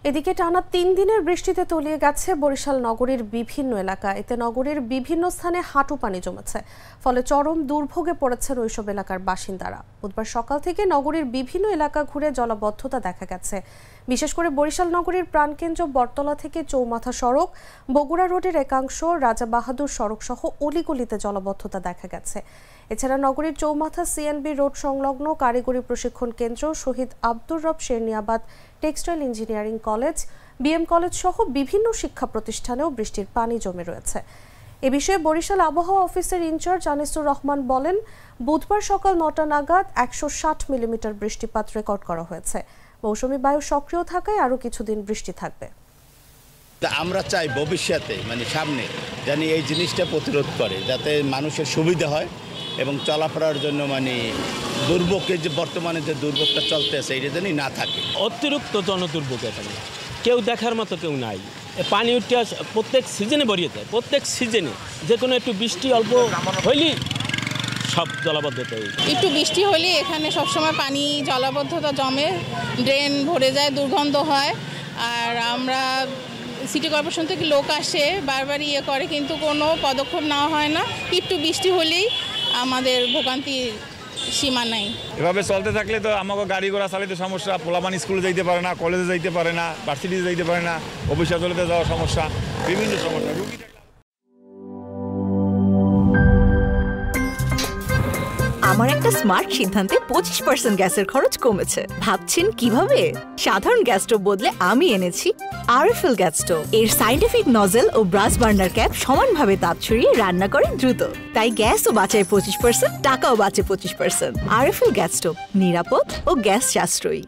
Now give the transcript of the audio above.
এদিকে টানা ৩ দিনের বৃষ্টিতে তলিয়ে গেছে বরিশাল নগরীর বিভিন্ন এলাকা। এতে নগরীর বিভিন্ন স্থানে হাঁটু পানি জমেছে, ফলে চরম দুর্ভোগে পড়েছেন ওইসব এলাকার বাসিন্দারা। বুধবার সকাল থেকে নগরীর বিভিন্ন এলাকা ঘুরে জলাবদ্ধতা দেখা গেছে। বিশেষ করে বরিশাল নগরীর প্রাণকেন্দ্র বটতলা থেকে চৌমাথা সড়ক, বগুড়া রোডের একাংশ, রাজা বাহাদুর সড়ক সহ অলিগলিতে জলাবদ্ধতা দেখা গেছে। এছাড়া নগরীর চৌমাথা সিএনবি রোড সংলগ্ন কারিগরি প্রশিক্ষণ কেন্দ্র, শহীদ আব্দুর রব Serniabat textile engineering college, BM college সহ বিভিন্ন শিক্ষা প্রতিষ্ঠানেও বৃষ্টির পানি জমে রয়েছে। এ বিষয়ে বরিশাল আবহাওয়া অফিসের ইনচার্জ আনিসুর রহমান বলেন, বুধবার সকাল ৯টা নাগাদ ১৬০ মিলিমিটার বৃষ্টিপাত রেকর্ড করা হয়েছে। মৌসুমী বায়ু সক্রিয় থাকায় আরও কিছুদিন বৃষ্টি থাকবে। আমরা চাই ভবিষ্যতে সামনে জানি এই জিনিসটা প্রতিরোধ করে, যাতে মানুষের সুবিধা হয় এবং চলাফেরার জন্য দুর্ভোগের যে বর্তমানে যে দুর্ভোগটা চলতেছে এটা জানি না থাকে। অতিরিক্ত জনদুর্ভোগ এখানে কেউ দেখার মতো কেউ নাই। পানি উঠে প্রত্যেক সিজনে বেরিয়ে যায়, প্রত্যেক সিজনে যে কোনো একটু বৃষ্টি অল্প হইলেই সব জলাবদ্ধতা। একটু বৃষ্টি হলে এখানে সবসময় পানি জলাবদ্ধতা জমে, ড্রেন ভরে যায়, দুর্গন্ধ হয়। আর আমরা সিটি কর্পোরেশন থেকে লোক আসে, বারবার করে, কিন্তু কোনো পদক্ষেপ নেওয়া হয় না। একটু বৃষ্টি হলেই আমাদের ভোগান্তির সীমা নাই। এভাবে চলতে থাকলে তো আমাকে গাড়ি ঘোড়া চালাতে সমস্যা, পোলাপান স্কুলে যাইতে পারে না, কলেজে যাইতে পারে না, ভার্সিটিতে যাইতে পারে না, অফিস আদালতে যাওয়ার সমস্যা, বিভিন্ন সমস্যা। আমার একটা স্মার্ট সিদ্ধান্তে 25% গ্যাসের খরচ কমেছে। ভাবছেন কিভাবে? সাধারণ গ্যাস স্টোভ বদলে আমি এনেছি আরএফএল গ্যাস স্টোভ। এর সাইন্টিফিক নজল ও ব্রাস বার্নার ক্যাপ সমানভাবে তাপ ছড়িয়ে রান্না করে দ্রুত, তাই গ্যাসও বাঁচায় 25%, টাকাও বাঁচে 25%। আরএফএল গ্যাস স্টোভ নিরাপদ ও গ্যাস সাশ্রয়ী।